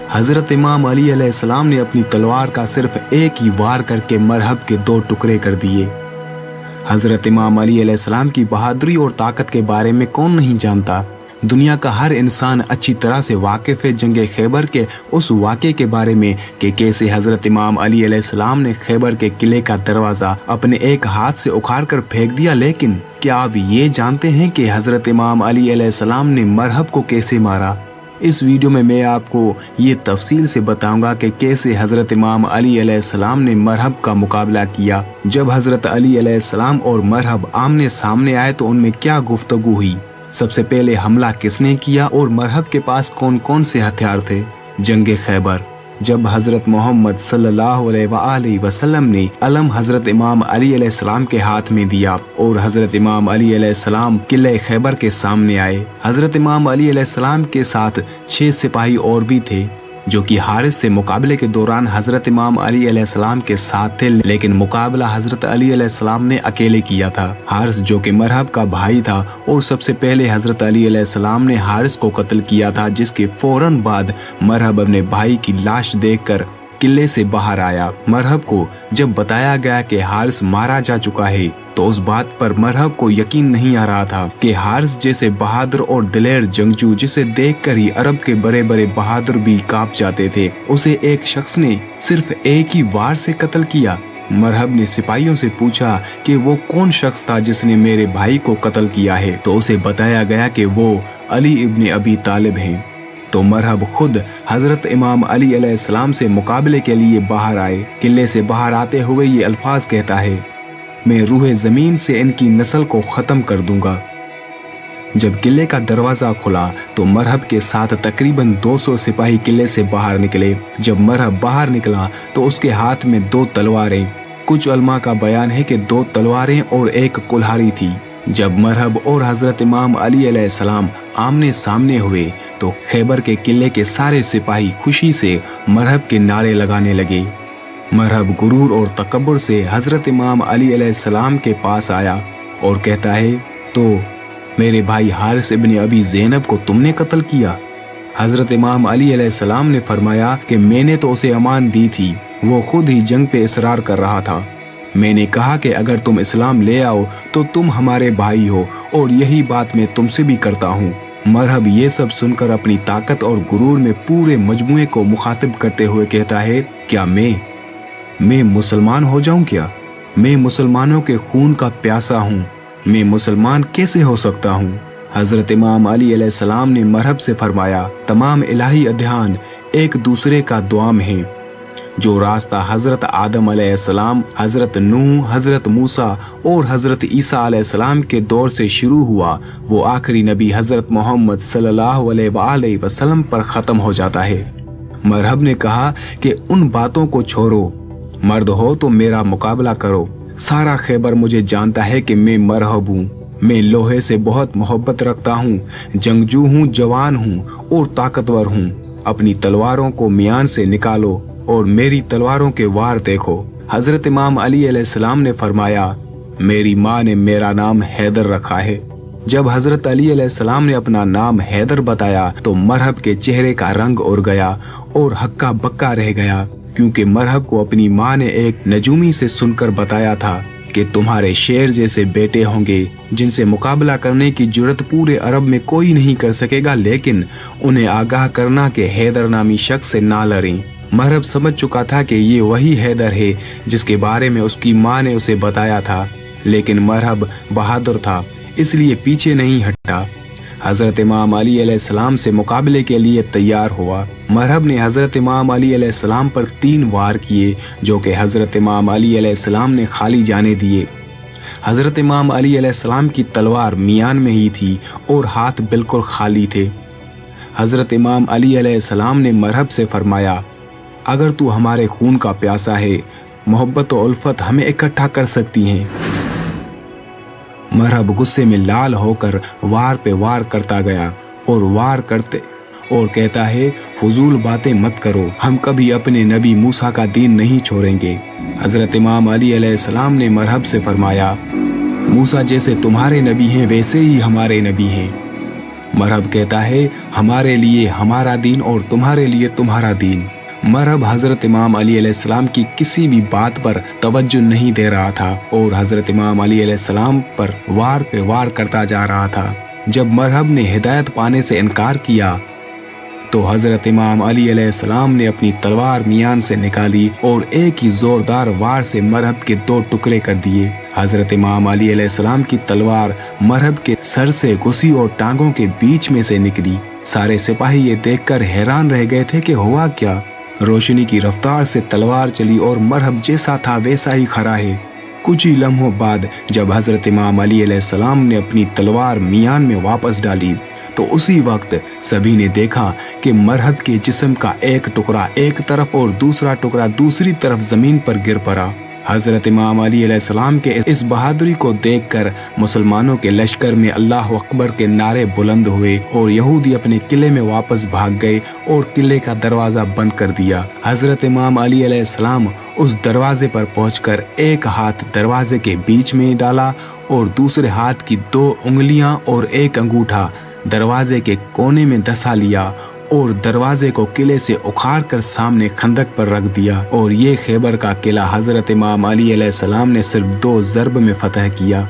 हजरत इमाम अली अलैहिस्सलाम ने अपनी तलवार का सिर्फ एक ही वार करके मरहब के 2 टुकड़े कर दिए। हजरत इमाम अली अलैहिस्सलाम की बहादुरी और ताकत के बारे में कौन नहीं जानता। दुनिया का हर इंसान अच्छी तरह से वाकिफ है जंगे खैबर के उस वाक़े के बारे में कि कैसे हजरत इमाम अली अलैहिस्सलाम ने खैबर के किले का दरवाजा अपने एक हाथ से उखाड़ कर फेंक दिया। लेकिन क्या आप ये जानते हैं कि हजरत इमाम अली अलैहिस्सलाम ने मरहब को कैसे मारा? इस वीडियो में मैं आपको ये तफसील से बताऊंगा कि कैसे हजरत इमाम अली अलैहिस्सलाम ने मरहब का मुकाबला किया। जब हजरत अली अलैहिस्सलाम और मरहब आमने सामने आए तो उनमें क्या गुफ्तगू हुई, सबसे पहले हमला किसने किया और मरहब के पास कौन कौन से हथियार थे। जंगे खैबर, जब हजरत मोहम्मद सल्लल्लाहु अलैहि वसल्लम ने अलम हजरत इमाम अली अलैहिस्सलाम के हाथ में दिया और हजरत इमाम अली अलैहिस्सलाम किले खैबर के सामने आए। हजरत इमाम अली अलैहिस्सलाम के साथ 6 सिपाही और भी थे जो कि हारिस से मुकाबले के दौरान हजरत इमाम अली अलैहिस्सलाम के साथ थे, लेकिन मुकाबला हजरत अली अलैहिस्सलाम ने अकेले किया था। हारिस जो कि मरहब का भाई था और सबसे पहले हजरत अली अलैहिस्सलाम ने हारिस को कत्ल किया था, जिसके फौरन बाद मरहब अपने भाई की लाश देखकर किले से बाहर आया। मरहब को जब बताया गया कि हारिस मारा जा चुका है तो उस बात पर मरहब को यकीन नहीं आ रहा था कि हारिस जैसे बहादुर और दिलेर जंगजू, जिसे देखकर ही अरब के बड़े बड़े बहादुर भी कांप जाते थे, उसे एक शख्स ने सिर्फ एक ही वार से कत्ल किया। मरहब ने सिपाहियों से पूछा कि वो कौन शख्स था जिसने मेरे भाई को कत्ल किया है, तो उसे बताया गया कि वो अली इब्न अबी तालिब हैं। तो मरहब खुद हजरत इमाम अली अलैहिस्सलाम से मुकाबले के लिए बाहर आए। किले से बाहर आते हुए ये अल्फाज कहता है, मैं रूह जमीन से इनकी नस्ल को खत्म कर दूंगा। जब किले का दरवाजा खुला तो मरहब के साथ तकरीबन 200 सिपाही किले से बाहर निकले। जब मरहब बाहर निकला तो उसके हाथ में 2 तलवारें, कुछ उलमा का बयान है कि 2 तलवारें और एक कुल्हाड़ी थी। जब मरहब और हजरत इमाम अली अलैहिस्सलाम आमने सामने हुए तो खैबर के किले के सारे सिपाही खुशी से मरहब के नारे लगाने लगे। मरहब गुरूर और तकब्बुर से हजरत इमाम अली अलैहिस्सलाम के पास आया और कहता है, तो मेरे भाई हारिस इब्न अबी ज़ैनब को तुमने कत्ल किया? हजरत इमाम अली अलैहिस्सलाम ने फरमाया कि मैंने तो उसे अमान दी थी, वो खुद ही जंग पे इसरार कर रहा था। मैंने कहा कि अगर तुम इस्लाम ले आओ तो तुम हमारे भाई हो और यही बात मैं तुमसे भी करता हूँ। मरहब ये सब सुनकर अपनी ताकत और गुरूर में पूरे मजमुए को मुखातिब करते हुए कहता है, क्या मैं मुसलमान हो जाऊं क्या? मैं मुसलमानों के खून का प्यासा हूँ, मैं मुसलमान कैसे हो सकता हूँ? हजरत इमाम अली अलैहिस्सलाम ने मरहब से फरमाया, तमाम इलाही अध्यान एक दूसरे का दुआम है। जो रास्ता हजरत आदम अलैहिस्सलाम, हजरत नूह, हजरत मूसा और हजरत ईसा अलैहिस्सलाम के दौर से शुरू हुआ, वो आखिरी नबी हजरत मोहम्मद सल्लल्लाहु अलैहि वसल्लम पर खत्म हो जाता है। मरहब ने कहा कि उन बातों को छोड़ो, मर्द हो तो मेरा मुकाबला करो। सारा खैबर मुझे जानता है कि मैं मरहब हूँ, मैं लोहे से बहुत मोहब्बत रखता हूँ, जंगजू हूँ, जवान हूँ और ताकतवर हूँ। अपनी तलवारों को मियान से निकालो और मेरी तलवारों के वार देखो। हजरत इमाम अली अलैहिस्सलाम ने फरमाया, मेरी माँ ने मेरा नाम हैदर रखा है। जब हजरत अली अलैहिस्सलाम ने अपना नाम हैदर बताया तो मरहब के चेहरे का रंग उड़ गया और हक्का बक्का रह गया, क्योंकि मरहब को अपनी माँ ने एक नजूमी से सुनकर बताया था कि तुम्हारे शेर जैसे बेटे होंगे जिनसे मुकाबला करने की जुर्रत पूरे अरब में कोई नहीं कर सकेगा, लेकिन उन्हें आगाह करना कि हैदर नामी शख्स से ना लड़ें। मरहब समझ चुका था कि ये वही हैदर है जिसके बारे में उसकी माँ ने उसे बताया था, लेकिन मरहब बहादुर था इसलिए पीछे नहीं हटा। हजरत इमाम अली अलैहिस्सलाम से मुकाबले के लिए तैयार हुआ। मरहब ने हजरत इमाम अली अलैहिस्सलाम पर 3 वार किए जो कि हजरत इमाम अली अलैहिस्सलाम ने खाली जाने दिए। हजरत इमाम अली अलैहिस्सलाम की तलवार मियान में ही थी और हाथ बिल्कुल खाली थे। हजरत इमाम अली अलैहिस्सलाम ने मरहब से फरमाया, अगर तू हमारे खून का प्यासा है, मोहब्बत और उल्फत हमें इकट्ठा कर सकती हैं। मरहब गुस्से में लाल होकर वार पे वार करता गया और वार करते और कहता है, फजूल बातें मत करो, हम कभी अपने नबी मूसा का दीन नहीं छोड़ेंगे। हजरत इमाम अली अलैहिस्सलाम ने मरहब से फरमाया, मूसा जैसे तुम्हारे नबी हैं वैसे ही हमारे नबी हैं। मरहब कहता है, हमारे लिए हमारा दीन और तुम्हारे लिए तुम्हारा दीन। मरहब हजरत इमाम अली अलैहिस्सलाम की किसी भी बात पर तवज्जो नहीं दे रहा था और हजरत इमाम अली अलैहिस्सलाम पर वार पे वार करता जा रहा था। जब मरहब ने हिदायत पाने से इनकार किया तो हजरत इमाम अली अलैहिस्सलाम ने अपनी तलवार मियान से निकाली और एक ही जोरदार वार से मरहब के 2 टुकड़े कर दिए। हजरत इमाम अली अलैहिस्सलाम की तलवार मरहब के सर से घुसी और टांगों के बीच में से निकली। सारे सिपाही ये देखकर हैरान रह गए थे कि हुआ क्या। रोशनी की रफ्तार से तलवार चली और मरहब जैसा था वैसा ही खड़ा है। कुछ ही लम्हों बाद जब हजरत इमाम अली अलैहिस्सलाम ने अपनी तलवार मियान में वापस डाली तो उसी वक्त सभी ने देखा कि मरहब के जिस्म का एक टुकड़ा एक तरफ और दूसरा टुकड़ा दूसरी तरफ जमीन पर गिर पड़ा। हजरत इमाम अली अलैहिस्सलाम के इस बहादुरी को देखकर मुसलमानों के लश्कर में अल्लाह अकबर के नारे बुलंद हुए और यहूदी अपने किले में वापस भाग गए और किले का दरवाजा बंद कर दिया। हजरत इमाम अली अलैहिस्सलाम उस दरवाजे पर पहुंचकर एक हाथ दरवाजे के बीच में डाला और दूसरे हाथ की 2 उंगलियां और एक अंगूठा दरवाजे के कोने में धंसा लिया और दरवाजे को किले से उखाड़ कर सामने खंदक पर रख दिया। और ये खैबर का किला हजरत इमाम अली अलैहिस्सलाम ने सिर्फ 2 ज़रब में फतह किया।